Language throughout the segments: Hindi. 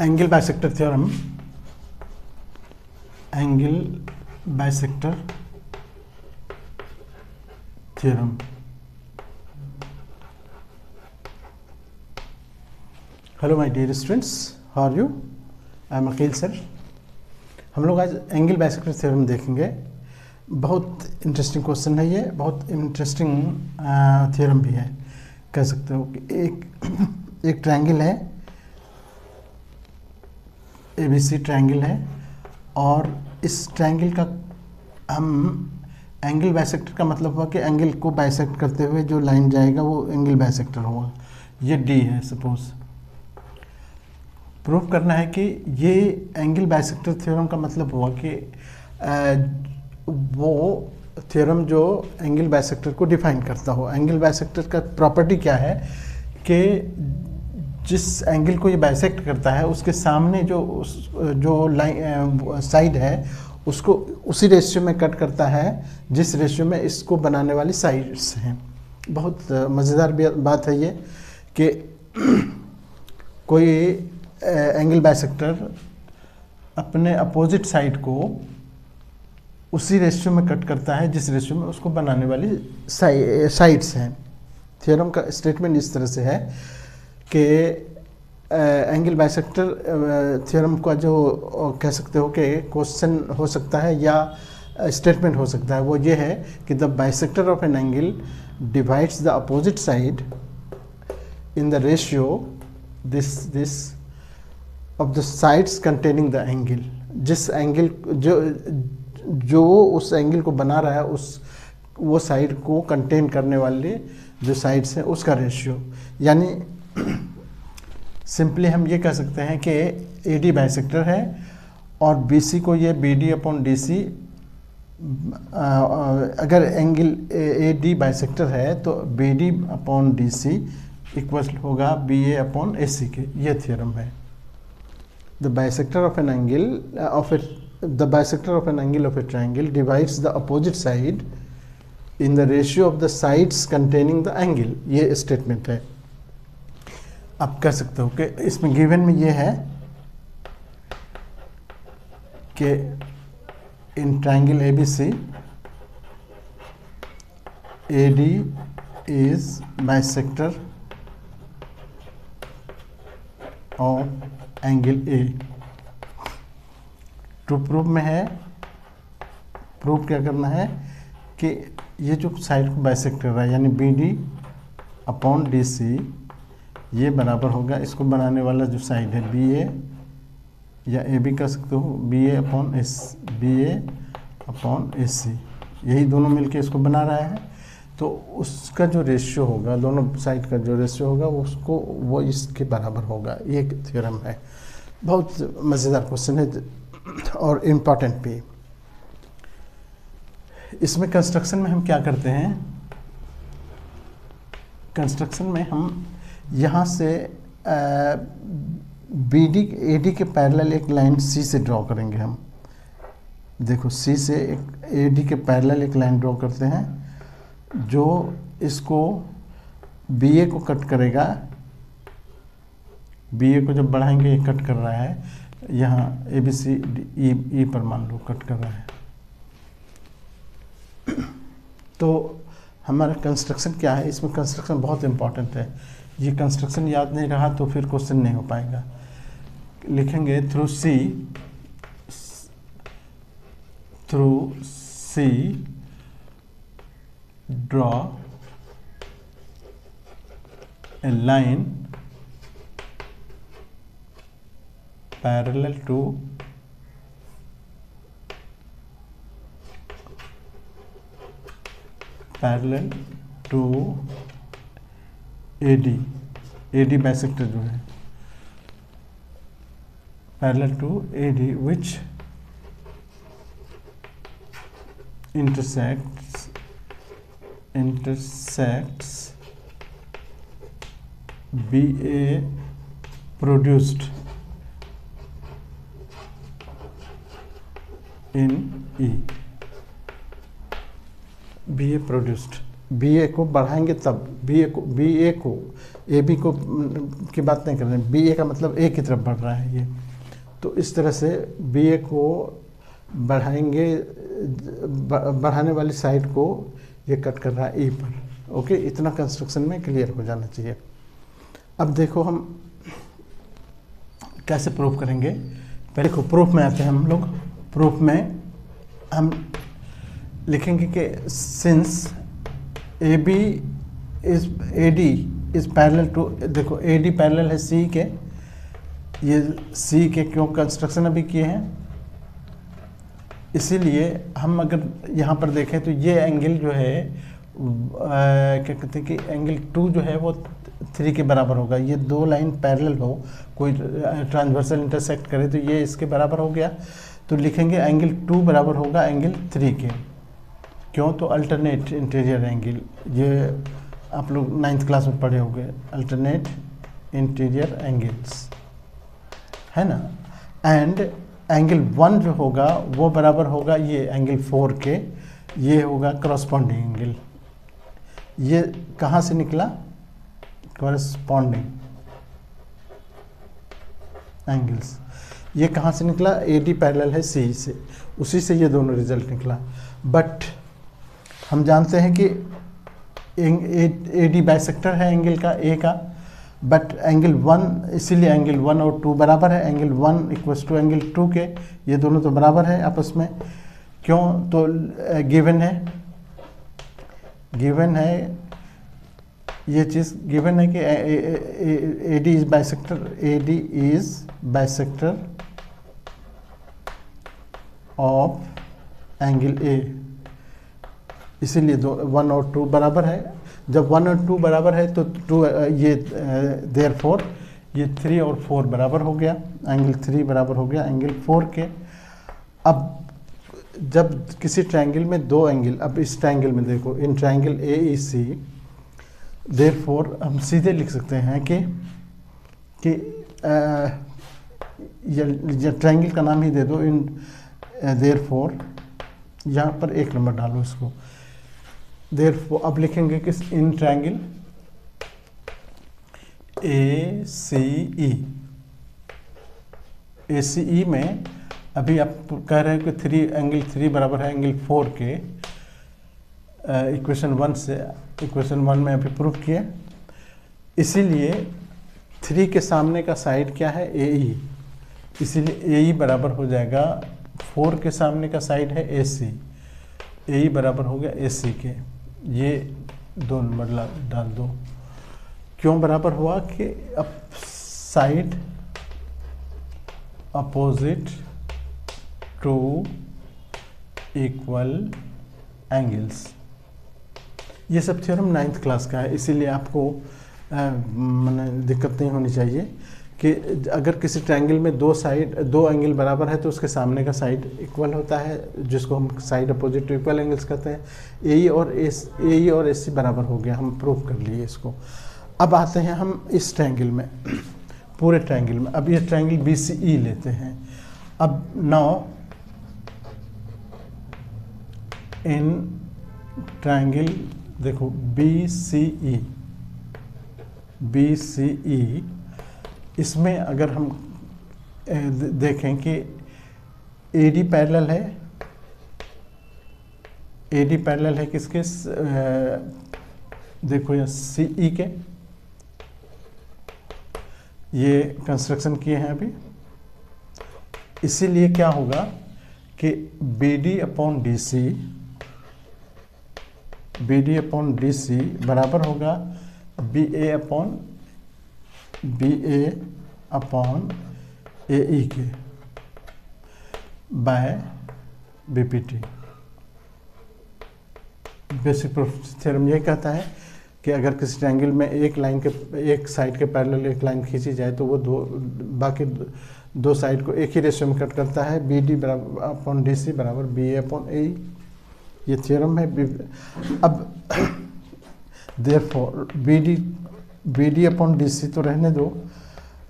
Angle bisector theorem, angle bisector theorem. Hello my dear students, how are you? I am Aqeel sir. हम लोग आज एंगल बाइसेक्टर थ्योरम देखेंगे। बहुत इंटरेस्टिंग क्वेश्चन है ये, बहुत इंटरेस्टिंग थ्योरम भी है। कह सकते हो कि एक ट्रायंगल है, ABC ट्रायंगल है, और इस ट्रायंगल का हम एंगल बाइसेक्टर का मतलब हुआ कि एंगल को बाइसेक्ट करते हुए जो लाइन जाएगा वो एंगल बाइसेक्टर होगा। ये D है सपोज। प्रूव करना है कि ये एंगल बाइसेक्टर थ्योरम का मतलब हुआ कि वो थ्योरम जो एंगल बाइसेक्टर को डिफाइन करता हो। एंगल बाइसेक्टर का प्रॉपर्टी क्या है कि जिस एंगल को ये बाइसेक्ट करता है उसके सामने जो लाइन साइड है उसको उसी रेशियो में कट करता है जिस रेशियो में इसको बनाने वाली साइड्स हैं। बहुत मज़ेदार बात है ये कि कोई एंगल बाइसेक्टर अपने अपोजिट साइड को उसी रेशियो में कट करता है जिस रेशियो में उसको बनाने वाली साइड्स हैं। थ्योरम का स्टेटमेंट इस तरह से है कि एंगल बाइसेक्टर थ्योरम का जो कह सकते हो कि क्वेश्चन हो सकता है या स्टेटमेंट हो सकता है, वो ये है कि the bisector of an angle divides the opposite side in the ratio this of the sides containing the angle. जिस एंगल जो उस एंगल को बना रहा है वो साइड को कंटेन करने वाले जो साइड्स हैं उसका रेशियो। यानी सिंपली हम ये कह सकते हैं कि AD बाइसेक्टर है और BC को ये BD अपॉन DC, अगर एंगल AD बाइसेक्टर है तो BD अपॉन DC इक्वल होगा BA अपॉन AC के। ये थ्योरम है। The bisector of an angle of A triangle divides the opposite side in the ratio of the sides containing the angle. ये स्टेटमेंट है। आप कह सकते हो कि इसमें गिवन में ये है कि in triangle ABC AD is bisector of angle A। To prove में है, प्रूव क्या करना है कि ये जो साइड को बाइसेक्ट कर रहा है यानी BD अपॉन DC ये बराबर होगा इसको बनाने वाला जो साइड है BA या AB कह सकते हो, BA अपॉन AC। यही दोनों मिलके इसको बना रहा है, तो उसका जो रेशियो होगा, दोनों साइड का जो रेशियो होगा वो इसके बराबर होगा। ये एक थ्योरम है। बहुत मज़ेदार क्वेश्चन है और इम्पॉर्टेंट भी। इसमें कंस्ट्रक्शन में हम क्या करते हैं, कंस्ट्रक्शन में हम यहाँ से AD के पैरेलल एक लाइन C से ड्रॉ करेंगे। हम देखो C से एक AD के पैरेलल एक लाइन ड्रॉ करते हैं जो इसको BA को कट करेगा। BA को जब बढ़ाएंगे ये कट कर रहा है, यहाँ ABC E पर मान लो कट कर रहा है। तो हमारा कंस्ट्रक्शन क्या है, इसमें कंस्ट्रक्शन बहुत इंपॉर्टेंट है। ये कंस्ट्रक्शन याद नहीं रहा तो फिर क्वेश्चन नहीं हो पाएगा। लिखेंगे through C draw a line parallel to AD bisector जो है parallel to AD which intersects BA produced in E। BA produced B A को बढ़ाएंगे तब, बी ए को ए बी को की बात नहीं कर रहे हैं, बी ए का मतलब ए की तरफ बढ़ रहा है ये, तो इस तरह से बी ए को बढ़ाएंगे, बढ़ाने वाली साइड को ये कट कर रहा है ई पर। ओके, इतना कंस्ट्रक्शन में क्लियर हो जाना चाहिए। अब देखो हम कैसे प्रूफ करेंगे। पहले को प्रूफ में आते हैं हम लोग। प्रूफ में हम लिखेंगे कि since A B is A D is parallel to, देखो ए डी पैरेलल है सी के, ये सी के क्यों कंस्ट्रक्शन अभी किए हैं, इसीलिए हम अगर यहाँ पर देखें तो ये एंगल जो है क्या कहते हैं कि एंगल 2 जो है वो 3 के बराबर होगा। ये दो लाइन पैरेलल हो, कोई ट्रांसवर्सल इंटरसेक्ट करे तो ये इसके बराबर हो गया, तो लिखेंगे एंगल 2 बराबर होगा एंगल 3 के। क्यों? तो अल्टरनेट इंटीरियर एंगल, ये आप लोग 9th क्लास में पढ़े होंगे, अल्टरनेट इंटीरियर एंगल्स, है ना। एंड एंगल 1 जो होगा वो बराबर होगा ये एंगल 4 के, ये होगा करस्पॉन्डिंग एंगल। ये कहाँ से निकला? करस्पॉन्डिंग एंगल्स, ये कहाँ से निकला? ए डी पैरेलल है सी से, उसी से ये दोनों रिजल्ट निकला। बट हम जानते हैं कि ए डी बाइसेक्टर है एंगल का ए का, बट एंगल 1, इसीलिए एंगल 1 और 2 बराबर है, एंगल 1 इक्वल्स टू एंगल 2 के, ये दोनों तो बराबर है आपस में। क्यों? तो गिवन है ये चीज़ गिवन है कि ए D is bisector, A D is bisector of angle A, इसीलिए 1 और 2 बराबर है। जब 1 और 2 बराबर है तो 2 ये देयरफॉर ये 3 और 4 बराबर हो गया, एंगल 3 बराबर हो गया एंगल 4 के। अब जब किसी ट्रायंगल में दो एंगल, अब इस ट्रायंगल में देखो, in triangle A E C, therefore हम सीधे लिख सकते हैं कि ये ट्रायंगल का नाम ही दे दो, इन देयरफॉर यहाँ पर 1 नंबर डालो इसको। देयरफॉर अब लिखेंगे कि इन ट्रायंगल ए सी ई में अभी आप कह रहे हैं कि एंगल 3 बराबर है एंगल 4 के, इक्वेशन 1 से, इक्वेशन 1 में अभी प्रूफ किया, इसीलिए 3 के सामने का साइड क्या है? ए ई, इसीलिए ए ई बराबर हो जाएगा 4 के सामने का साइड है ए सी, ए ई बराबर हो गया ए सी के। ये 2 नंबर डाल दो। क्यों बराबर हुआ? कि अब side opposite to equal angles, ये सब थ्योरम 9th क्लास का है, इसीलिए आपको माने दिक्कत नहीं होनी चाहिए कि अगर किसी ट्रायंगल में दो एंगल बराबर है तो उसके सामने का साइड इक्वल होता है, जिसको हम side opposite to equal angles कहते हैं। ए ई और एस सी बराबर हो गया, हम प्रूव कर लिए इसको। अब आते हैं हम इस ट्रायंगल में, पूरे ट्रायंगल में। अब ये ट्रायंगल बी सी ई लेते हैं। अब नाउ इन ट्रायंगल देखो बी सी ई, इसमें अगर हम देखें कि ए डी पैरेलल है, ए डी पैरेलल है किसके? देखो ये सी ई के, ये कंस्ट्रक्शन किए हैं अभी, इसीलिए क्या होगा कि B D upon D C बराबर होगा B A upon A E के by B P T. Basic proof theorem ये कहता है कि अगर किसी ट्रायंगल में एक साइड के पैरेलल एक लाइन खींची जाए तो वो बाकी दो साइड को एक ही रेशियो में कट करता है। बी डी बराबर अपॉन डी सी बराबर बी ए अपॉन ए, ये थ्योरम है। अब therefore B D upon D C तो रहने दो,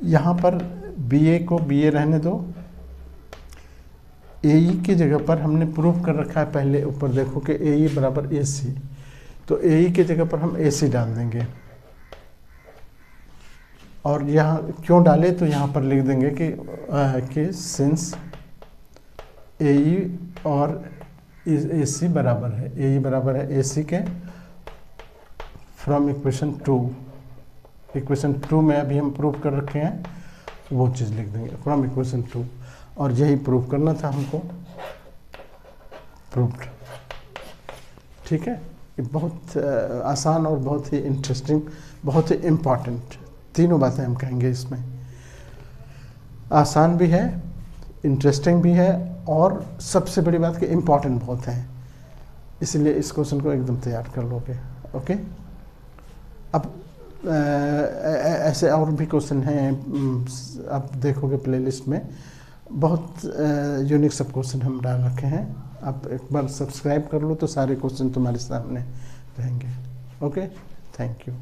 यहाँ पर बी ए को बी ए रहने दो, ए ई की जगह पर हमने प्रूफ कर रखा है पहले, ऊपर देखो कि ए ई बराबर ए सी, तो AE की जगह पर हम AC डाल देंगे। और यहाँ क्यों डाले, तो यहाँ पर लिख देंगे कि सिंस AE और AC बराबर है, AE बराबर है AC के, फ्रॉम इक्वेशन 2 में अभी हम प्रूव कर रखे हैं, वो चीज़ लिख देंगे फ्रॉम इक्वेशन 2। और यही प्रूव करना था हमको, प्रूव्ड। ठीक है, ये बहुत आसान और बहुत ही इंटरेस्टिंग, बहुत ही इम्पॉर्टेंट तीनों बातें हम कहेंगे इसमें। आसान भी है, इंटरेस्टिंग भी है, और सबसे बड़ी बात कि इम्पॉर्टेंट बहुत है, इसलिए इस क्वेश्चन को एकदम तैयार कर लोगे। ओके, अब ऐसे और भी क्वेश्चन हैं, आप देखोगे प्लेलिस्ट में बहुत यूनिक सब क्वेश्चन हम डाल रखे हैं। आप एक बार सब्सक्राइब कर लो तो सारे क्वेश्चन तुम्हारे सामने रहेंगे। Okay, thank you.